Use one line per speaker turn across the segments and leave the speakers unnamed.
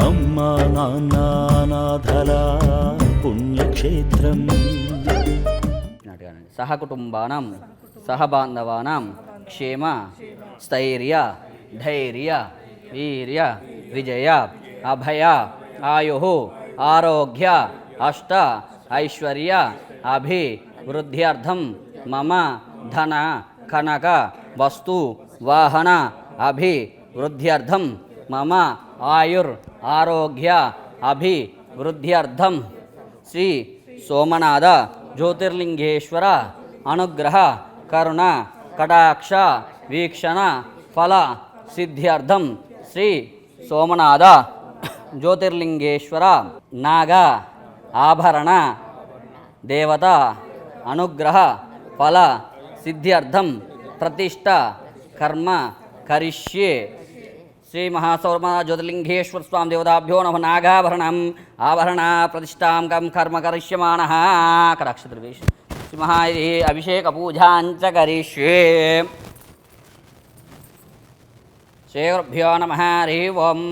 అమ్మా నాన్న అనాథల పుణ్యక్షేత్రం.
సహ కుటుంబానాం సహ బాంధవానాం క్షేమ స్థైర్య ధైర్య వీర్య విజయ అభయ ఆయు ఆరోగ్య అష్ట ఐశ్వర్య అభివృద్ధ్యర్థం మమ ధన కనక వస్తు వాహన అభివృద్ధ్యర్థం మమ ఆయుర్ ఆరోగ్య అభివృద్ధ్యర్థం శ్రీ సోమనాథ జ్యోతిర్లింగేశ్వర అనుగ్రహ కరుణ కటాక్ష వీక్షణ ఫల సిద్ధ్యర్థం శ్రీ సోమనాథ జ్యోతిర్లింగేశ్వర నాగ ఆభరణ దేవత అనుగ్రహ ఫల సిద్ధ్యర్థం ప్రతిష్ట కర్మ కరిష్యే. శ్రీ మహాసౌరమనాథ జ్యోతిర్లింగేశ్వర స్వామి దేవతాభ్యో నమ. నాగాభరణం ఆభరణ ప్రతిష్టాం కం కర్మ కరిష్యమాణః. కటాక్షద్రవేష్ శ్రీ మహాదేవి అభిషేక పూజాంచ కరిష్యే. శ్రీ గురుభ్యో నమః. హరి ఓం.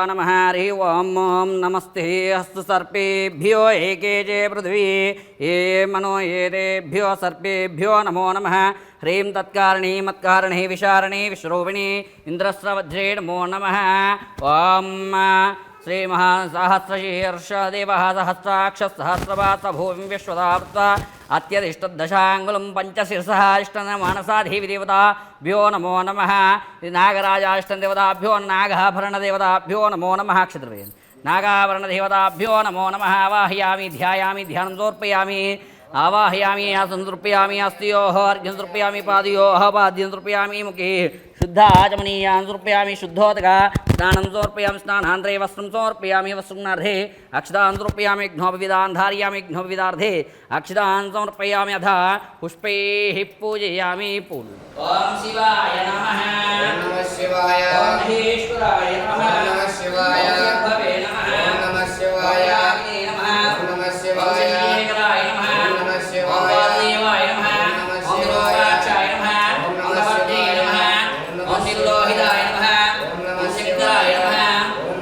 नमः हरिः ओं ॐ नमस्ते अस्तु सर्पेभ्यो एकेजे पृथ्वी ये मनो एतेभ्यो सर्पेभ्यो नमो नमः ह्रीं तत्कारिणी मत्कारिणी विशारिणी विश्वरूपिणी इन्द्रस्रवज्रे नमो नमः ॐ श्रीमहासहस्रशीर्षदेवः सहस्राक्षसहस्रवासभूमिं विश्वदावृत्वा अत्यधिष्टदशाङ्गुलं पञ्चशिरसः इष्टनमानसाधिदेवताभ्यो नमो नमः नागराजाष्टदेवताभ्यो नागाभरणदेवताभ्यो नमो नमः क्षत्रवेद नागाभरणदेवताभ्यो नमो नमः आवाहयामि ध्यायामि ध्यानं समर्पयामि आवाहयामि संतृप्यामि अस्त्योः अर्घ्यं समर्पयामि पादयोः पाद्यं समर्पयामि मुखे शुद्धाचमनीयान् समर्पयामि शुद्धोदका स्नानं समर्पयामि स्नानान्तरे वस्त्रं समर्पयामि वस्त्रनार्धे अक्षतान् समर्पयामि घ्नोपविदान् धारयामि घ्नोपविदार्धे अक्षतान् समर्पयामि अथ पुष्पैः पूजयामि ॐ शिवाय नमः
नमः शिवाय
ॐ महेश्वराय नमः
नमः शिवाय
भवे नमः
नमः शिवाय
नमः
नमः शिवाय
शेखराय नमः
नमः शिवाय
देवाय नमः
नमः
ॐ विरूपाक्षाय नमः ॐ भवद्वे नमः ॐ शिवलोहिताय नमः ॐ सिद्धाय नमः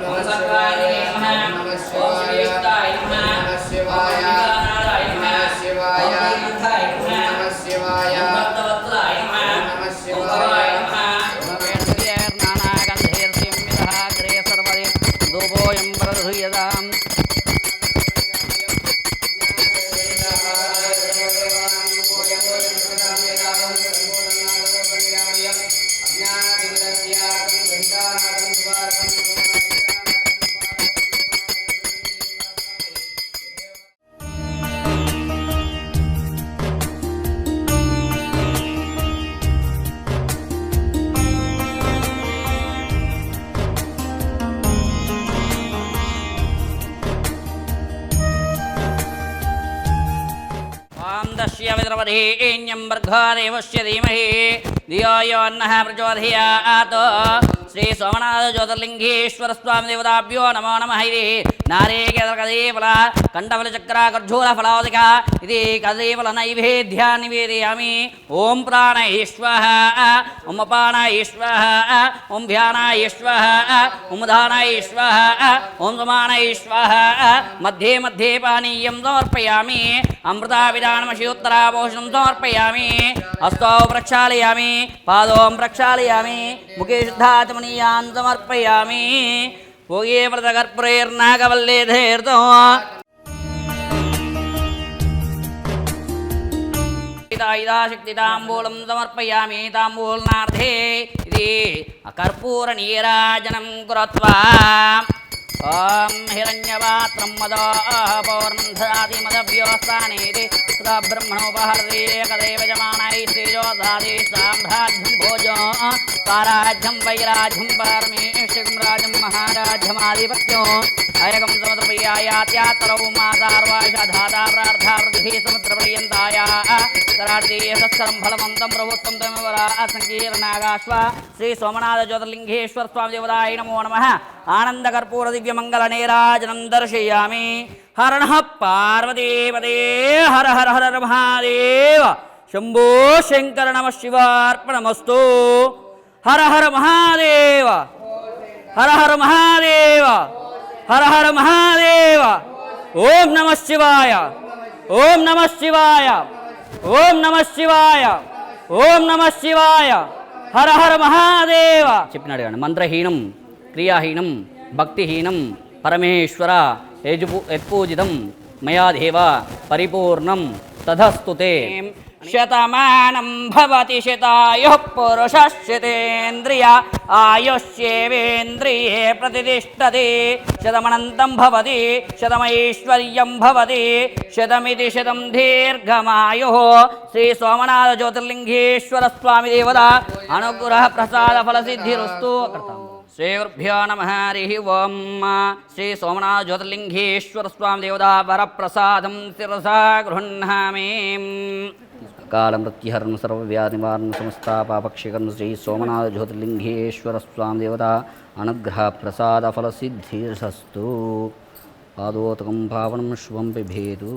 ॐ सत्वाय नमः ॐ शिवेष्टाय नमः
नमः शिवाय
नारायणाय नमः
नमः शिवाय
ॐ श्रीनाथाय नमः
नमः शिवाय
ॐ भक्तवत्सलाय नमः
नमः
ॐ
शिवाय
भवाय नमः ॐ वेदविद्यार्नानागन्धैर्सिंहितः अग्रे सर्वदे धूपोऽयं प्रदूयताम् विद्रवधेन्यं भर्गदेवस्य धीमहि धियो यो नः प्रचोदयात् श्री सोमनाथ ज्योतिर्लिंगेश्वर स्वामी देवताभ्यो नमो नमः इति नारिकेलकदीफल कण्ठफलचक्राकर्जूरफलावधिका इति कदीफलनैवेद्यान् निवेदयामि ॐ प्राणाय स्वाहा ॐ अपानाय स्वाहा ॐ ध्यानाय स्वाहा ॐ धानाय स्वाहा ॐ समानाय स्वाहा मध्ये मध्ये पानीयं समर्पयामि अमृताभिधानमशियोत्तरापोषणं समर्पयामि हस्तौ प्रक्षालयामि पादौ प्रक्षालयामि मुखे शुद्धाचमनीयान् समर्पयामि भोगे व्रतकर्पूरैर्नागवल्लेधैर्तो शक्तिताम्बूलं समर्पयामि ताम्बूलनार्धे इति कर्पूरनीराजनं कृत्वा ॐ हिरण्यपात्रं मदपूर्णं ददाति मदव्यवस्थानेति तदा ब्रह्मणोपहरति एकदेव जमानैः श्रीजोधाति साम्राज्यं भोजो स्वाराज्यं वैराज्यं परमेष्टिं राज्यं महाराज्यमाधिपत्यो अयकं समुद्रप्रियायात्यात्तरौ मासार्वाषधाता प्रार्था पृथ्वी समुद्रपर्यन्ताया करार्तीयशस्करं फलमन्तं प्रभुत्वं तमेवरा सङ्कीर्णागाश्वा श्री सोमनाथ ज्योतिर्लिंगेश्वर स्वामी देवताय नमो नमः आनंदकर्पूर दिव्यमंगल नीराजनं दर्शयामि हर नः पार्वतीपते हर हर हर महादेव शंभो शंकर नमः शिवार्पणमस्तु हर हर महादेव हर हर महादेव हर हर महादेव ओम नमः शिवाय ओम नमः शिवाय ओम नमः शिवाय ओम नमः शिवाय हर हर महादेव చెప్పినాడు కానీ మంత్రహీనం క్రియాహీనం భక్తిహీనం పరమేశ్వర యత్పూజితం మయా దేవ పరిపూర్ణం తథస్తుతే శతమానం భవతి శతాయుః పురుషः శతేంద్రియ ఆయుష్యేవేంద్రియే ప్రతిష్టతి శతమనంతం భవతి శతమైశ్వర్యం భవతి శతమితి శతం దీర్ఘమాయుః శ్రీ సోమనాథ జ్యోతిర్లింగేశ్వర స్వామి దేవత అనుగ్రహ ప్రసాద ఫలసిద్ధిరస్తు శ్రీ గురుభ్యో నమః హరి ఓం శ్రీ సోమనాథ జ్యోతిర్లింగేశ్వర స్వామి దేవత వరప్రసాదం శిరసా గృహ్ణామి कालमृत्युहरण सर्वव्याधिनिवारण समस्ता पापक्षेकं श्री सोमनाथ ज्योतिर्लिंगेश्वर स्वामी देवता अनुग्रह प्रसाद फल सिद्धिरस्तु पादोतकं पावनं शुभं बिभेदु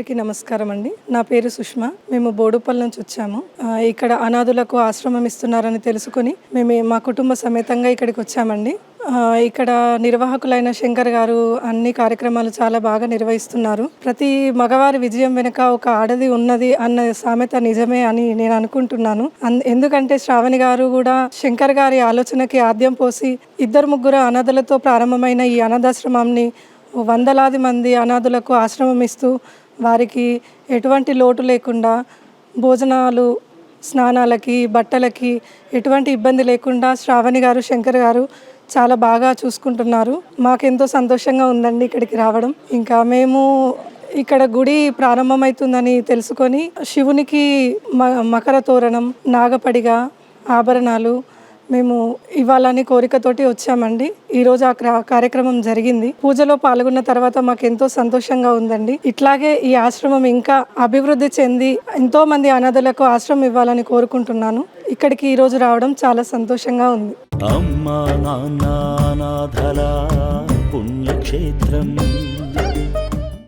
అందరికీ నమస్కారం అండి. నా పేరు సుష్మా. మేము బోడుపల్లి నుంచి వచ్చాము. ఇక్కడ అనాథులకు ఆశ్రమం ఇస్తున్నారని తెలుసుకొని మేము మా కుటుంబ సమేతంగా ఇక్కడికి వచ్చామండి. ఇక్కడ నిర్వాహకులైన శంకర్ గారు అన్ని కార్యక్రమాలు చాలా బాగా నిర్వహిస్తున్నారు. ప్రతి మగవారి విజయం వెనుక ఒక ఆడది ఉన్నది అన్న సామెత నిజమే అని నేను అనుకుంటున్నాను. ఎందుకంటే శ్రావణి గారు కూడా శంకర్ గారి ఆలోచనకి ఆద్యం పోసి 2-3 అనాథలతో ప్రారంభమైన ఈ అనాథాశ్రమాన్ని వందలాది మంది అనాథులకు ఆశ్రమం ఇస్తూ వారికి ఎటువంటి లోటు లేకుండా భోజనాలు, స్నానాలకి, బట్టలకి ఎటువంటి ఇబ్బంది లేకుండా శ్రావణి గారు, శంకర్ గారు చాలా బాగా చూసుకుంటున్నారు. మాకెంతో సంతోషంగా ఉందండి ఇక్కడికి రావడం. ఇంకా మేము ఇక్కడ గుడి ప్రారంభమవుతుందని తెలుసుకొని శివునికి మకర తోరణం, నాగపడిగ, ఆభరణాలు మేము ఇవ్వాలని కోరికతోటి వచ్చామండి. ఈరోజు ఆ కార్యక్రమం జరిగింది. పూజలో పాల్గొన్న తర్వాత మాకు ఎంతో సంతోషంగా ఉందండి. ఇట్లాగే ఈ ఆశ్రమం ఇంకా అభివృద్ధి చెంది ఎంతో మంది అనాథలకు ఆశ్రమం ఇవ్వాలని కోరుకుంటున్నాను. ఇక్కడికి ఈరోజు రావడం చాలా సంతోషంగా ఉంది.
అమ్మా నాన్న అనాథల పుణ్యక్షేత్రం